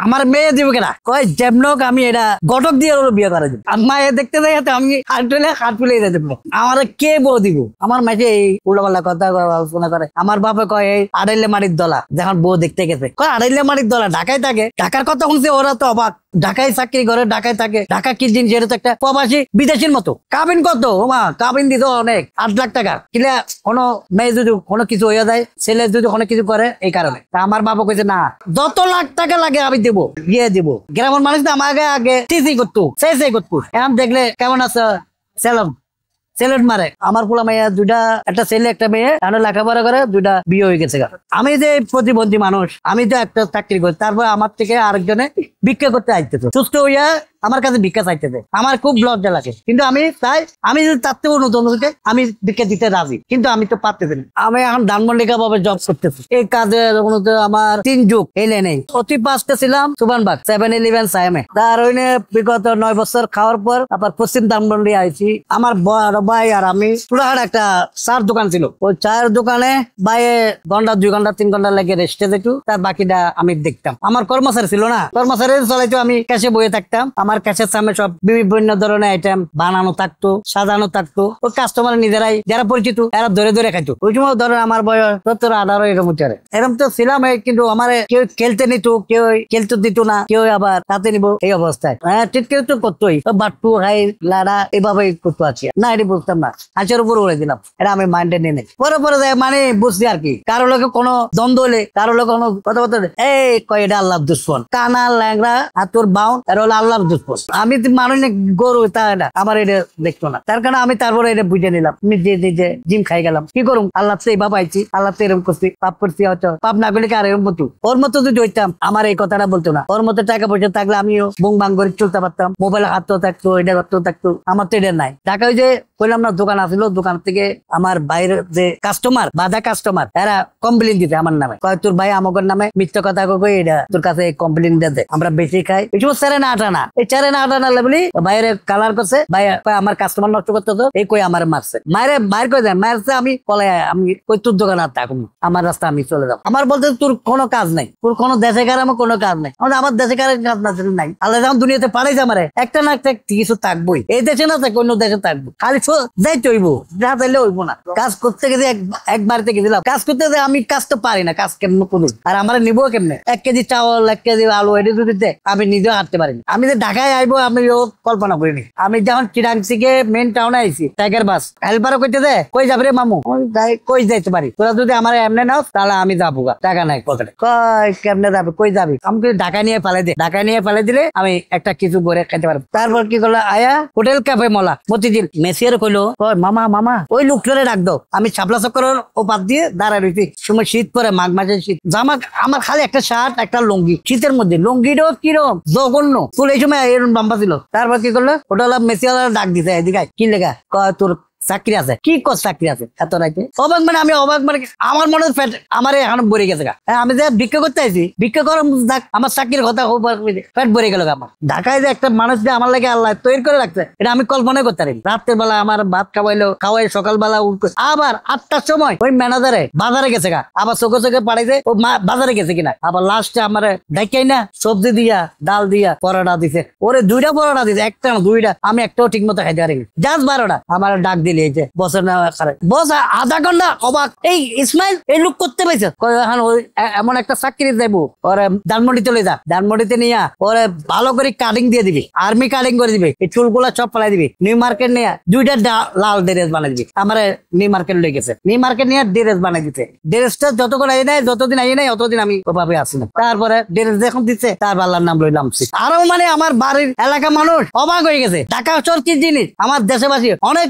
আমার মেয়ে দিব কেনা কয় যেমনক আমি এটা গটক দিয়ে বিয়ে করে দিব আর মায়ে দেখতে যাই আমি হাত ফুলে দেবো আমার কে বউ দিব আমার মাঝে এই উল্টাপাল্টা কথা আলোচনা করে আমার বাপে কয় এই আড়াইলে মাটির দলা যখন বউ দেখতে গেছে কয় আড়াইলে মাটির দলা ঢাকায় থাকে ঢাকার কথা শুনছে ওরা তো অবাক ঢাকায় চাকরি করে ঢাকায় থাকে ঢাকা কি জিনিস এটা তো একটা প্রবাসী বিদেশির মতো কাবিন কত মা কাবিন দিত অনেক 8 লাখ টাকা কিলা কোনো মেয়ে যদি কোনো কিছু হয়ে যায় ছেলে যদি কোনো কিছু করে এই কারণে আমার বাবা কইছে না যত লাখ টাকা লাগে আমি দেবো গিয়ে দিব গ্রামের মানুষ তো আমাকে আগে চিচি করতো সেই করতো এখন দেখলে কেমন আছে সেলম সেলেট মারে আমার পোলা মেয়ে দুইটা একটা ছেলে একটা মেয়ে লেখাপড়া করে দুইটা বিয়ে হয়ে গেছে আমি যে প্রতিবন্ধী মানুষ আমি তো একটা চাকরি করি তারপর আমার থেকে আরেকজনে ভিক্ষা করতে আইতেছে সুস্থ হইয়া আমার কাছে ভিক্ষা চাইতেছে আমার খুব লজ্জা লাগে কিন্তু আমি তাই আমি যদি তার থেকে নতুন হইতে আমি ভিক্ষা দিতে রাজি কিন্তু আমি তো পারতেছি না আমি এখন ধানমন্ডিকা ভাবে জব করতেছি এই কাজের আমার 3 যুগ এলে নেই অতি 5টা ছিলাম সুবানবাগ 7-11 সাইমে তার ওইনে বিগত 9 বছর খাওয়ার পর আবার পশ্চিম ধানমন্ডি আইছি আমার বড় ভাই আর আমি পুরাহাট একটা চার দোকান ছিল ওই চায়ের দোকানে বাইরে ঘন্টা 2 ঘন্টা 3 ঘন্টা লেগে রেস্টে যেত তার বাকিটা আমি দেখতাম আমার কর্মচারী ছিল না কর্মচারী চলাইতো আমি ক্যাশে বয়ে থাকতাম আমার কাছের সামনে সব বিভিন্ন ধরনের আইটেম বানানো থাকতো সাজানো থাকতো ওই কাস্টমার নিজেরাই যারা পরিচিত এরা ধরে ধরে খাইতো ওই সময় ধরেন আমার বয়স 17-18 এরকম উঠে এরকম তো ছিলাম কিন্তু আমার কেউ খেলতে নিত কেউ খেলতে দিত না কেউ আবার তাতে নিব এই অবস্থায় হ্যাঁ ঠিক কেউ তো করতোই বাট্টু হাই লাড়া এভাবে করতো আছি না এটা বুঝতাম না হাঁচের উপর উড়ে দিলাম এটা আমি মাইন্ডে নিয়ে নেই পরে পরে মানে বুঝছি আর কি কারো লোকে কোনো দ্বন্দ্ব হলে কারো লোক কোনো কথা বলতে এই কয় এটা আল্লাহর দুশ্মন কানা ল্যাংরা হাতুর বাউন এটা হলো আল্লাহর দুশ্মন আমি মানুষ গরু তা না আমার এটা দেখতো না তার কারণে আমি তারপরে এটা বুঝে নিলাম নিজে জিম খাই গেলাম কি করুম আল্লাহ তো এইভাবে আইছি আল্লাহ তো এরকম করছি পাপ করছি হয়তো পাপ না করলে কি আর এরকম মতো ওর মতো যদি হইতাম আমার এই কথাটা বলতো না ওর মতো টাকা পয়সা থাকলে আমিও বুং বাং করে চলতে পারতাম মোবাইল হাতও থাকতো এটা করতেও থাকতো আমার তো এটা নাই টাকা ওই যে কইলাম না দোকান আসলো দোকান থেকে আমার বাইরে যে কাস্টমার বাধা কাস্টমার এরা কমপ্লেন দিতে আমার নামে কয় তোর ভাই আমাদের নামে মিথ্যা কথা কই এটা তোর কাছে কমপ্লেন দিতে আমরা বেশি খাই এই সময় 4.5 আনা এই 4.5 আনা লেবলি বাইরে কালার করছে ভাই আমার কাস্টমার নষ্ট করতে তো এই কই আমার মারছে মায়ের বাইর করে দেয় মারছে আমি পলাই আমি কই তোর দোকান আর থাকুন আমার রাস্তা আমি চলে যাবো আমার বলতে তোর কোনো কাজ নাই তোর কোনো দেশে কার আমার কোনো কাজ নাই আমার দেশে কার কাজ নাই আল্লাহ যখন দুনিয়াতে পাঠাইছে আমারে একটা না একটা কিছু থাকবোই এই দেশে না থাকবে অন্য দেশে থাকবো খালি যাইতে হইব যা চাইলে হইব না কাজ করতে গেছে একবার থেকে দিলাম কাজ করতে আমি কাজ তো পারি না কাজ কেমন করুন আর আমার নিবো কেমনে 1 কেজি চাউল 1 কেজি আলু এটা যদি দেয় আমি নিজেও হাঁটতে পারিনি আমি যে ঢাকায় আইবো আমি কল্পনা করিনি আমি যখন চিরাং থেকে মেন টাউনে আইছি টাইগার বাস হেল্পারও কইতে দে কই যাবে রে মামু কই যাইতে পারি তোরা যদি আমার এমনি নাও তাহলে আমি যাবো টাকা নাই পকেটে কই কেমনে যাবে কই যাবি আমাকে ঢাকা নিয়ে ফেলে দে ঢাকা নিয়ে ফেলে দিলে আমি একটা কিছু করে খেতে পারবো তারপর কি করলো আয়া হোটেল ক্যাফে মলা মতিঝিল মেসিয়ার কইলো মামা মামা ওই লোকটারে ডাক দাও আমি ছাপলা চক্করের ও বাদ দিয়ে দাঁড়ায় রয়েছি সময় শীত পরে মাঘ মাসের শীত জামা আমার খালি একটা শার্ট একটা লুঙ্গি শীতের মধ্যে লুঙ্গিটাও কিরম জঘন্য তোর এই সময় এরকম বাম্পা ছিল তারপর কি করলো ওটা মেসিওয়ালা ডাক দিছে এদিকে কি লেখা তোর চাকরি আছে কি কর চাকরি আছে এত রাইতে অবাক মানে আমি অবাক মানে আমার মনে পেট আমার এখন ভরে গেছে আমি যে ভিক্ষা করতে আইছি ভিক্ষা করার আমার চাকরির কথা পেট ভরে গেল আমার ঢাকায় যে একটা মানুষ যে আমার লাগে আল্লাহ তৈরি করে রাখছে এটা আমি কল্পনা করতে পারি রাত্রের বেলা আমার ভাত খাওয়াই সকালবেলা আবার 8টার সময় ওই ম্যানেজারে বাজারে গেছে আবার চোখে পাঠাইছে ও বাজারে গেছে কিনা আবার লাস্টে আমার ডাইকাই না সবজি দিয়া ডাল দিয়া পরোটা দিছে ওরে 2টা পরোটা দিছে একটা না 2টা আমি একটাও ঠিক মতো খাইতে পারি জাস্ট 12টা আমার ডাক বছর না বস আধা ঘন্টা অবাক এই ইসমাইল এই লোক করতে পাইছে এমন একটা চাকরি যাইবো ওরে ধানমন্ডি চলে যা ধানমন্ডিতে নিয়ে ওরে ভালো করে কাটিং দিয়ে দিবি আর্মি কাটিং করে দিবি এই চুলগুলা সব ফেলাই দিবি নিউ মার্কেট নিয়ে 2টা লাল ড্রেস বানাই দিবি আমার নিউ মার্কেট লয়ে গেছে নিউ মার্কেট নিয়ে ড্রেস বানাই দিতে ড্রেসটা যতক্ষণ আই নাই যতদিন আই নাই অতদিন আমি ওভাবে আসি না তারপরে ড্রেস যখন দিচ্ছে তার আল্লাহর নাম লইলাম আরো মানে আমার বাড়ির এলাকা মানুষ অবাক হয়ে গেছে ঢাকা শহর কি জিনিস আমার দেশবাসী অনেক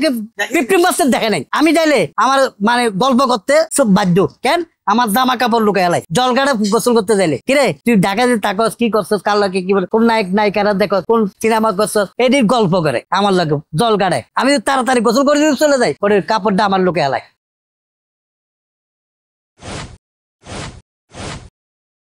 15% দেখে নাই আমি চাইলে আমার মানে গল্প করতে সব বাধ্য কেন আমার জামা কাপড় লুকাই এলাই জলগাড়ে গোসল করতে যাইলে কিরে তুই ঢাকা যে থাকস কি করছস কার লাগে কি বলে কোন নায়ক নায়িকারা দেখো কোন সিনেমা করছস এটি গল্প করে আমার লাগে জলগাড়ে আমি তাড়াতাড়ি গোসল করে চলে যাই ওর কাপড়টা আমার লুকাই এলাই